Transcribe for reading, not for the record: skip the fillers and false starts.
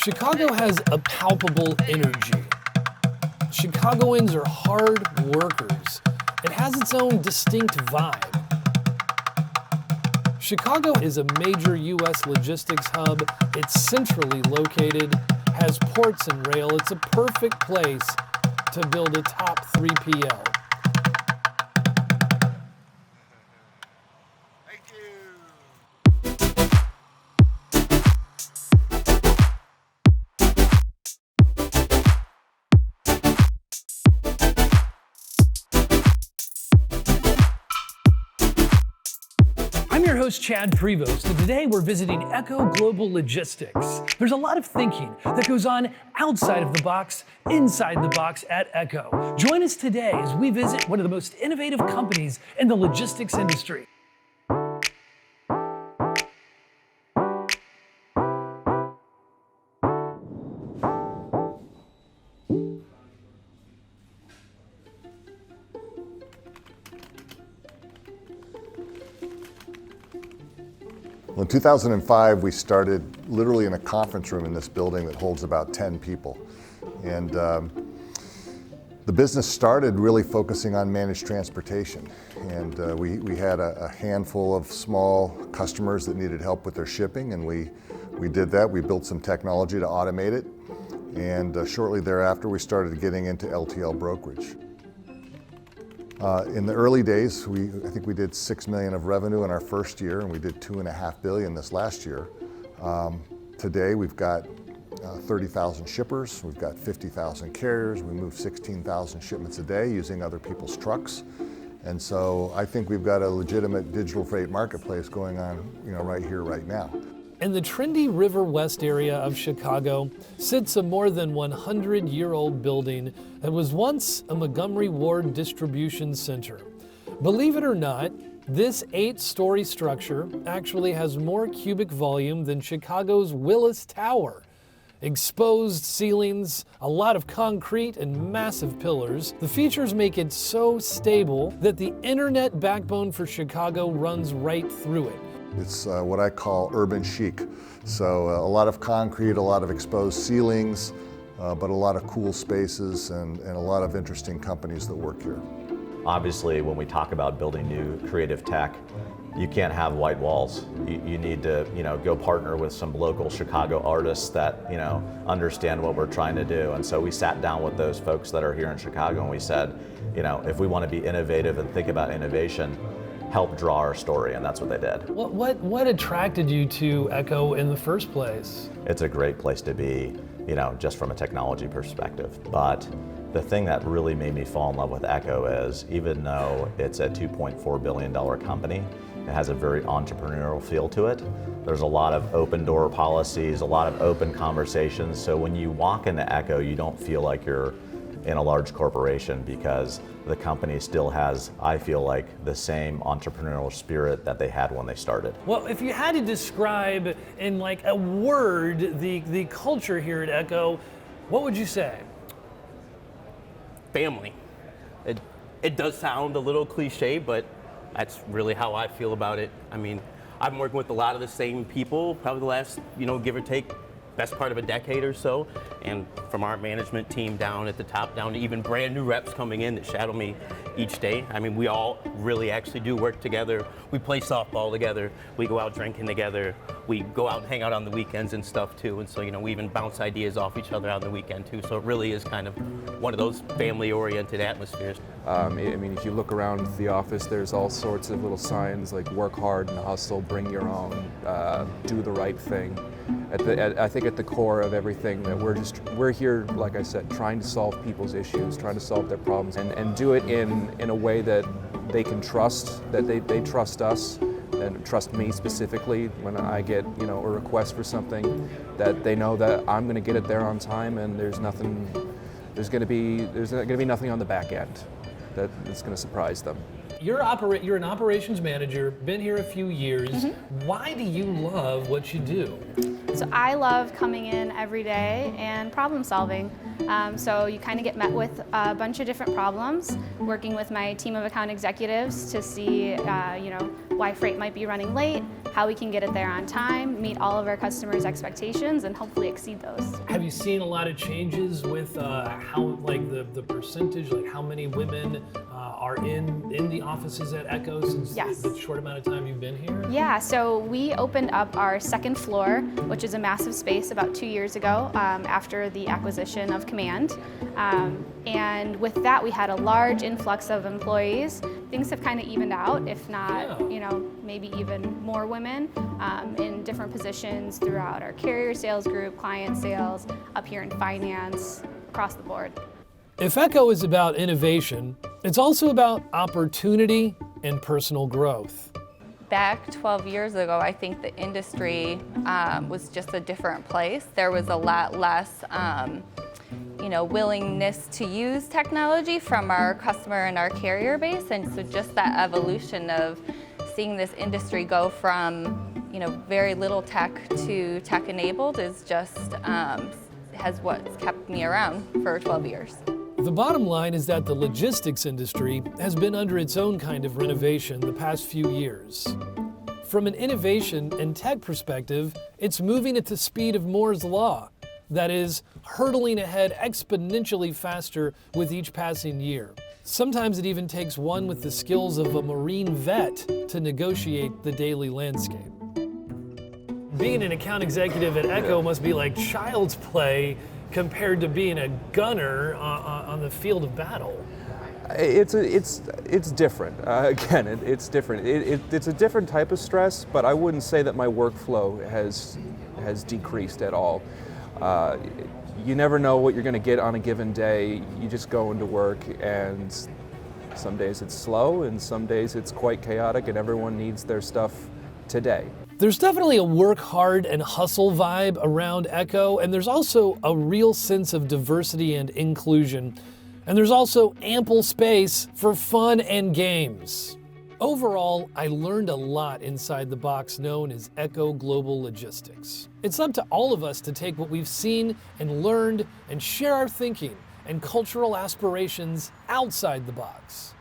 Chicago has a palpable energy. Chicagoans are hard workers. It has its own distinct vibe. Chicago is a major U.S. logistics hub. It's centrally located, has ports and rail. It's a perfect place to build a top 3PL. I'm your host, Chad Prevost, and today we're visiting LECKOW Global Logistics. There's a lot of thinking that goes on outside of the box, inside the box at LECKOW. Join us today as we visit one of the most innovative companies in the logistics industry. Well, in 2005, we started literally in a conference room in this building that holds about 10 people. And the business started really focusing on managed transportation. And we had a handful of small customers that needed help with their shipping, and we did that. We built some technology to automate it. And shortly thereafter, we started getting into LTL brokerage. In the early days, I think we did $6 million of revenue in our first year, and we did $2.5 billion this last year. Today, we've got 30,000 shippers, we've got 50,000 carriers, we move 16,000 shipments a day using other people's trucks. And so I think we've got a legitimate digital freight marketplace going on, right here, right now. In the trendy River West area of Chicago sits a more than 100-year-old building that was once a Montgomery Ward distribution center. Believe it or not, this 8-story structure actually has more cubic volume than Chicago's Willis Tower. Exposed ceilings, a lot of concrete, and massive pillars. The features make it so stable that the internet backbone for Chicago runs right through it. It's what I call urban chic. So a lot of concrete, a lot of exposed ceilings, but a lot of cool spaces and a lot of interesting companies that work here. Obviously, when we talk about building new creative tech, you can't have white walls. You need to, go partner with some local Chicago artists that, understand what we're trying to do. And so we sat down with those folks that are here in Chicago and we said, if we want to be innovative and think about innovation, help draw our story, and that's what they did. What attracted you to LECKOW in the first place? It's a great place to be, just from a technology perspective. But the thing that really made me fall in love with LECKOW is, even though it's a $2.4 billion company, it has a very entrepreneurial feel to it. There's a lot of open door policies, a lot of open conversations. So when you walk into LECKOW, you don't feel like you're in a large corporation, because the company still has, I feel like, the same entrepreneurial spirit that they had when they started. Well, if you had to describe in like a word the culture here at LECKOW, what would you say? Family. It does sound a little cliche, but that's really how I feel about it. I mean, I've been working with a lot of the same people, probably the last, give or take, best part of a decade or so, and from our management team down at the top down to even brand new reps coming in that shadow me each day. I mean, we all really actually do work together. We play softball together, we go out drinking together, we go out and hang out on the weekends and stuff too, and so we even bounce ideas off each other on the weekend too, so it really is kind of one of those family-oriented atmospheres. I mean, if you look around the office, there's all sorts of little signs like work hard and hustle, bring your own, do the right thing. I think at the core of everything that we're here, like I said, trying to solve people's issues, trying to solve their problems, and do it in a way that they can trust, that they trust us and trust me specifically when I get a request for something, that they know that I'm going to get it there on time, and there's not going to be nothing on the back end. that's going to surprise them. You're an operations manager, been here a few years. Why do you love what you do? So I love coming in every day and problem solving. So you kind of get met with a bunch of different problems, working with my team of account executives to see why freight might be running late, how we can get it there on time, meet all of our customers' expectations, and hopefully exceed those. Have you seen a lot of changes with how, like the percentage, like how many women are in the offices at Echo since the short amount of time you've been here? Yeah, so we opened up our second floor, which is a massive space, about 2 years ago after the acquisition of Command. And with that, we had a large influx of employees. Things have kind of evened out, if not, maybe even more women in different positions throughout our carrier sales group, client sales, up here in finance, across the board. If Echo is about innovation, it's also about opportunity and personal growth. Back 12 years ago, I think the industry was just a different place. There was a lot less willingness to use technology from our customer and our carrier base, and so just that evolution of seeing this industry go from very little tech to tech enabled is just has what's kept me around for 12 years. The bottom line is that the logistics industry has been under its own kind of renovation the past few years. From an innovation and tech perspective, it's moving at the speed of Moore's Law. That is, hurtling ahead exponentially faster with each passing year. Sometimes it even takes one with the skills of a Marine vet to negotiate the daily landscape. Being an account executive at Echo must be like child's play compared to being a gunner on the field of battle. It's different. Again, it's different. It's a different type of stress, but I wouldn't say that my workflow has decreased at all. You never know what you're going to get on a given day. You just go into work, and some days it's slow, and some days it's quite chaotic, and everyone needs their stuff today. There's definitely a work hard and hustle vibe around Echo, and there's also a real sense of diversity and inclusion. And there's also ample space for fun and games. Overall, I learned a lot inside the box known as Echo Global Logistics. It's up to all of us to take what we've seen and learned and share our thinking and cultural aspirations outside the box.